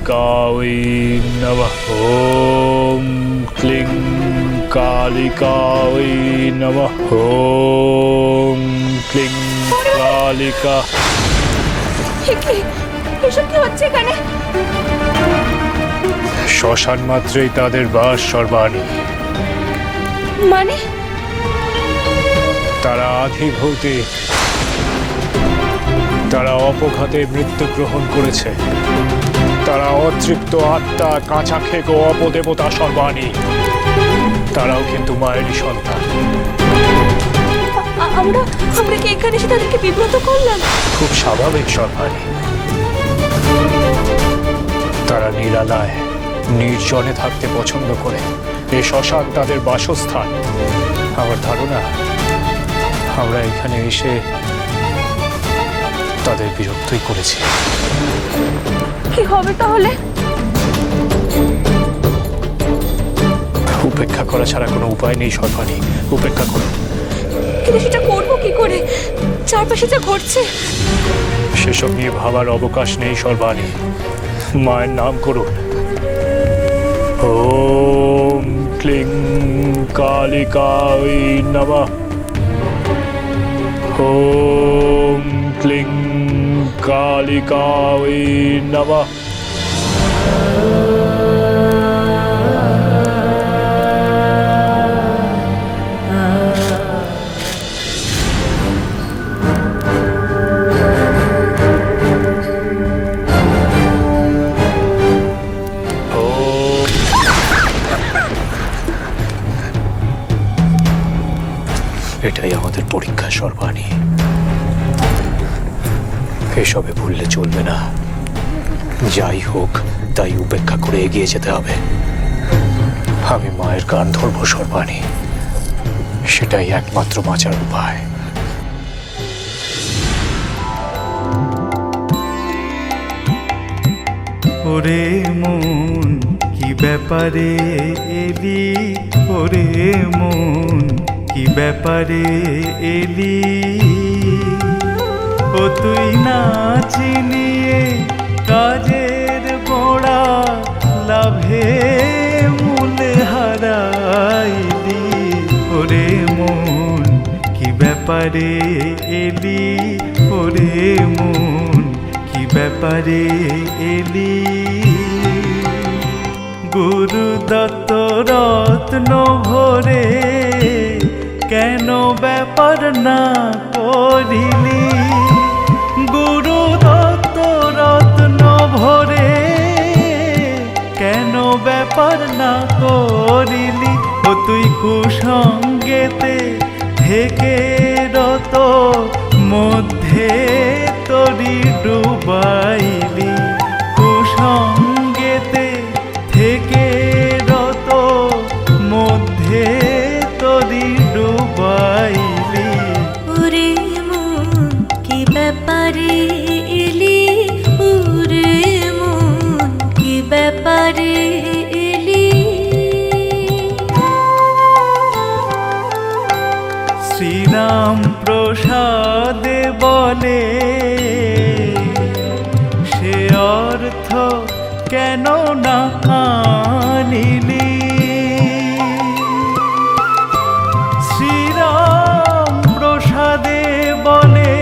কালিকায় নমঃ। ওম ক্লিং কালিকায় নমঃ। ওম ক্লিং কালিকা। এসব কি হচ্ছে এখানে? শ্মশান মাত্রই তাদের বাস সর্বাণী। মানে তারা আধিভৌতিক, তারা অপঘাতে মৃত্যুগ্রহণ করেছে। তারা অতৃপ্ত আত্মা, কাঁচা খেক ও অপদেবতা সর্বাণী। তারাও কিন্তু মায়েরই সন্তান। আমরা কি এখানে এসে তাদেরকে বিব্রত করলাম? খুব স্বাভাবিক সর্বাণী। তারা নিরালায় নির্জনে থাকতে পছন্দ করে। এই শ্মশান তাদের বাসস্থান। আমার ধারণা আমরা এখানে এসে তাদের বিরক্তই করেছি। কি হবে তাহলে? উপেক্ষা করা ছাড়া কোনো উপায় নেই সর্বাণী। উপেক্ষা করুন। কিন্তু সেটা করবো কি করে? চারপাশে যা ঘটছে। সেসব নিয়ে ভাবার অবকাশ নেই সর্বাণী। মায়ের নাম করুন। ওম ক্লিং কালিকায় নমঃ। ওম ক্লিং কালিকায় নমঃ। এটাই আমাদের পরীক্ষা সর্বাণী। এসবে ভুললে চলবে না। যাই হোক তাই উপেক্ষা করে এগিয়ে যেতে হবে। আমি মায়ের গান ধরবো সর্বাণী। সেটাই একমাত্র বাঁচার উপায়। ওরে মন কি ব্যাপারে এলি, ওরে মন কি ব্যাপারে এলি, ও তুই না চিনিয়ে কাজের গোড়া লাভে মূলে হারাইলি। ওরে মন কি ব্যাপারে এলি, ওরে মন কি ব্যাপারে এলি। গুরু দত্ত রত্ন ভরে কেন ব্যাপার না করিলি, গুরু দত্ত রত্ন ভরে কেন ব্যাপার না করিলি। ও তুই কুসঙ্গেতে থেকে রত মধ্যে তরি ডুবাইলি, কুসঙ্গেতে থেকে রত মধ্যে তরি ডুবাইলি। ওরে মন কি ব্যাপারে এলি, ওরে মন কি ব্যাপারে এলি। শ্রীরাম প্রসাদে বলে সে অর্থ কেন না আনিলি। শ্রীরাম প্রসাদে বলে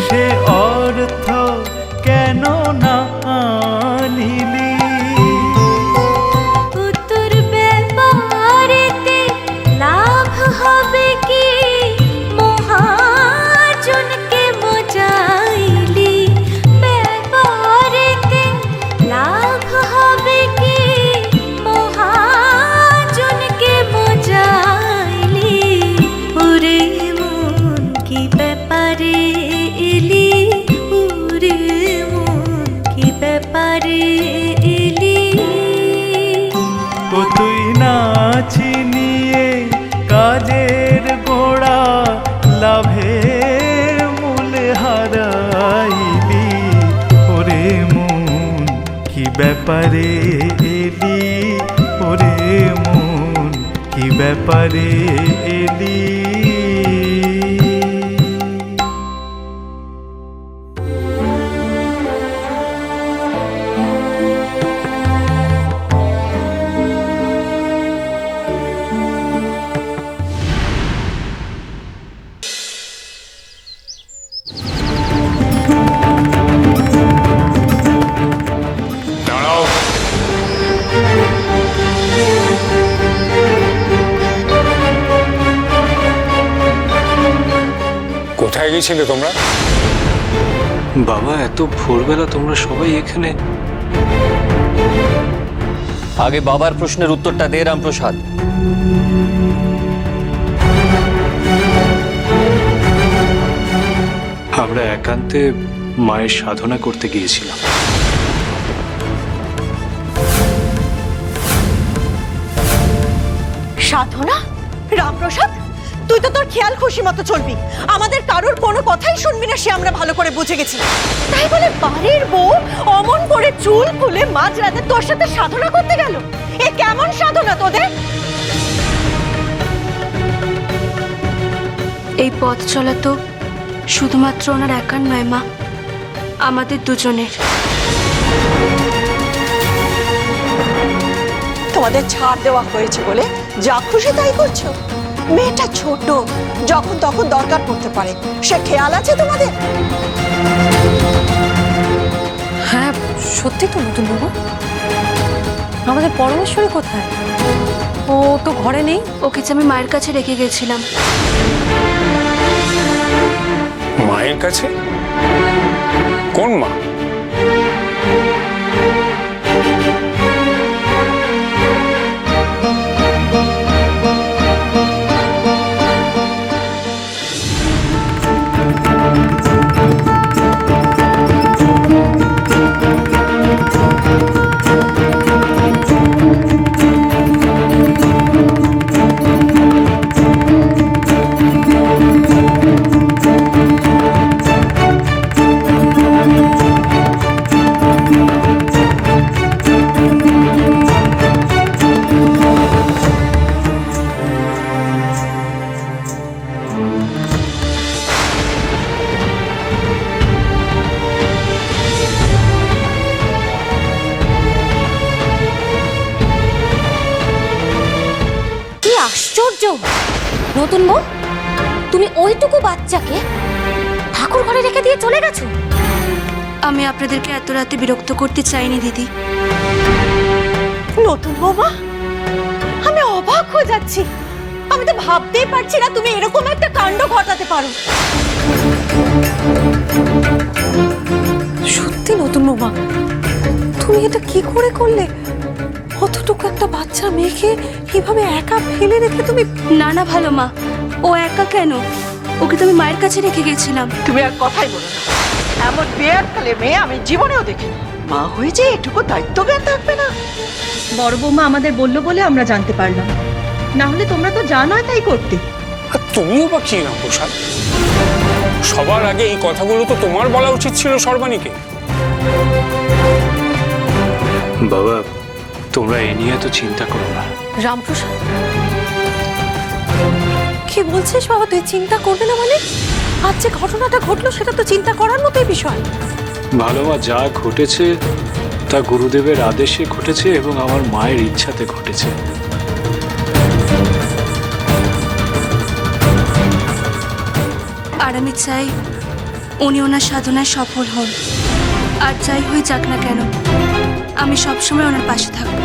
সে অর্থ কেন না আনিলি। তোর ব্যাপারেতে লাভ হবে কি, মহাজনকে মজাইলি। ব্যাপারেতে লাভ হবে কি, মহাজনকে মজাইলি। ওরে মন কি ব্যাপারে এলি, ওরে মন কি ব্যাপারে এলি। ও তুই না চিনিয়ে কাজের গোড়া লাভের মূলে হারাইলি। ওরে মন কি ব্যাপারে এলি, ওরে মন কি ব্যাপারে এলি। কোথায় গিয়েছিলে তোমরা? বাবা, এত ভোরবেলা তোমরা সবাই এখানে? আগে বাবার প্রশ্নের উত্তরটা দে রামপ্রসাদ। আমরা একান্তে মায়ের সাধনা করতে গিয়েছিলাম। সাধনা? রামপ্রসাদ, তুই তো তোর খেয়াল খুশি মতো চলবি, আমাদের কারোর কোনো কথাই শুনবি না, সে আমরা ভালো করে বুঝে গেছি। তাই বলে বাড়ির বউ অমন করে চুল খুলে মাঝরাতে তোর সাথে সাধনা করতে গেল? এ কেমন সাধনা তোদের? এই পথ চলা তো শুধুমাত্র ওনার একার নয় মা, আমাদের দুজনের। তোমাদের ছাড় দেওয়া হয়েছে বলে যা খুশি তাই করছো? মেয়েটা ছোট, যখন তখন দরকার পড়তে পারে, সে খেয়াল আছে তোমাদের? হ্যাঁ সত্যি তো নতুন বাবু, আমাদের পরমেশ্বরী কোথায়? ও তো ঘরে নেই। ওকে যে আমি মায়ের কাছে রেখে গেছিলাম। মায়ের কাছে? কোন মা? আশ্চর্য নতুন বউ, তুমি ওইটুকু বাচ্চাকে ঠাকুর ঘরে রেখে দিয়ে চলে গেছো। আমি আপনাদেরকে এত রাতে বিরক্ত করতে চাইনি দিদি। নতুন বৌমা, আমি অবাক হয়ে যাচ্ছি, আমি তো ভাবতেই পারছি না তুমি এরকম একটা কাণ্ড ঘটাতে পারো। সত্যি নতুন বৌমা, তুমি এটা কি করে করলে? অতটুকু একটা বাচ্চা মেয়েকে কিভাবে একা ফেলে রেখে তুমি? না না ভালো মা, ও একা কেন, ওকে তো আমি মায়ের কাছে রেখে গেছিলাম। তুমি আর কথাই বলো না, এমন বেয়ার কালে মেয়ে আমি জীবনেও দেখিনি। মা হয়ে যে এটুকু দায়িত্ব জ্ঞান থাকবে না? বড় বৌমা আমাদের বললো বলে আমরা জানতে পারলাম, না হলে তোমরা তো যা নয় তাই করতে। আর তুমিও বা কি রামপ্রসাদ? সবার আগে এই কথাগুলো তো তোমার বলা উচিত ছিল সর্বাণীকে। বাবা, তোমরা এ নিয়ে তো চিন্তা করো না। রামপ্রসাদ, কি বলছিস বাবা? তুই চিন্তা করবে না মানে? আজ যে ঘটনাটা ঘটলো সেটা তো চিন্তা করার মতোই বিষয়। ভালো মা, যা ঘটেছে তা গুরুদেবের আদেশে ঘটেছে এবং আমার মায়ের ইচ্ছাতে ঘটেছে। আর আমি চাই উনি ওনার সাধনায় সফল হন, আর যাই হয়ে যাক না কেন আমি সবসময় ওনার পাশে থাকবো।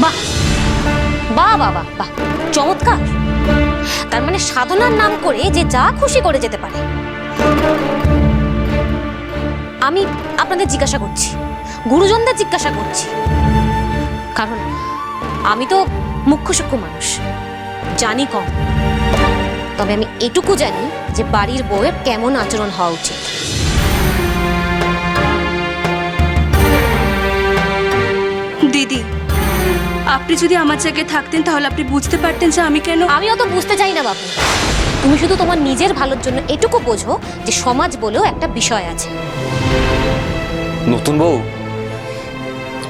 বাহ বাহ বাহ বাহ বাহ, চমৎকার। তার মানে সাধনার নাম করে যে যা খুশি করে যেতে পারে। আমি আপনাদের জিজ্ঞাসা করছি, গুরুজনদের জিজ্ঞাসা করছি, কারণ আমি তো মুখ্য সূক্ষ্ম মানুষ, জানি কম, তবে আমি এটুকু জানি যে বাড়ির বউয়ের কেমন আচরণ হওয়া উচিত। দিদি, আপনি যদি আমার জায়গায় থাকতেন তাহলে আপনি বুঝতে পারতেন যে আমি কেন। আমিও তো বুঝতে চাই না বাবু, তুমি শুধু তোমার নিজের ভালোর জন্য এটুকু বোঝো যে সমাজ বলেও একটা বিষয় আছে। নতুন বউ,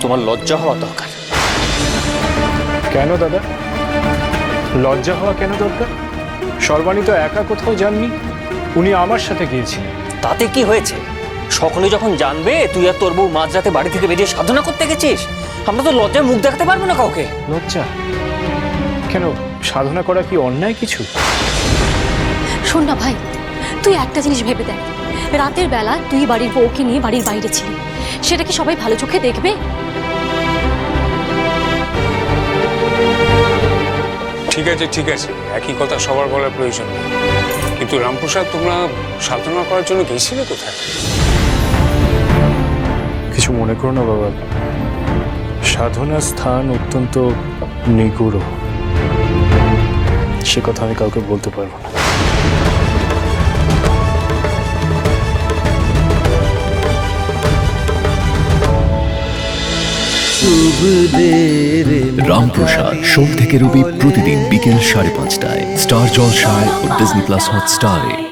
তোমার লজ্জা হওয়া দরকার। কেন দাদা, লজ্জা হওয়া কেন দরকার? সর্বাণী তো একা কোথাও যাননি, উনি আমার সাথে গিয়েছিলেন। তাতে কি হয়েছে? সকলে যখন জানবে তুই আর তোর বউ মাঝরাতে বাড়ি থেকে বেরিয়ে সাধনা করতে গেছিস, আমরা তো লজ্জায় মুখ দেখাতে পারবো না কাউকে। লজ্জা কেন? সাধনা করা কি অন্যায় কিছু? শোন না ভাই, তুই একটা জিনিস ভেবে দেখ, রাতের বেলা তুই বাড়ির বউকে নিয়ে বাড়ির বাইরে ছিলি, সেটা কি সবাই ভালো চোখে দেখবে? ঠিক আছে একই কথা সবার বলার প্রয়োজন নেই। কিন্তু রামপ্রসাদ, তোমরা সাধনা করার জন্য গেছিলে কোথায়? কিছু মনে করো না বাবা, সাধনার স্থান অত্যন্ত নিগুড়, সে কথা আমি কাউকে বলতে পারবো না। রামপ্রসাদ সোম থেকে রবি প্রতিদিন বিকেল 5:30টায় স্টার জলসায় ও ডিজনি প্লাস হটস্টারে।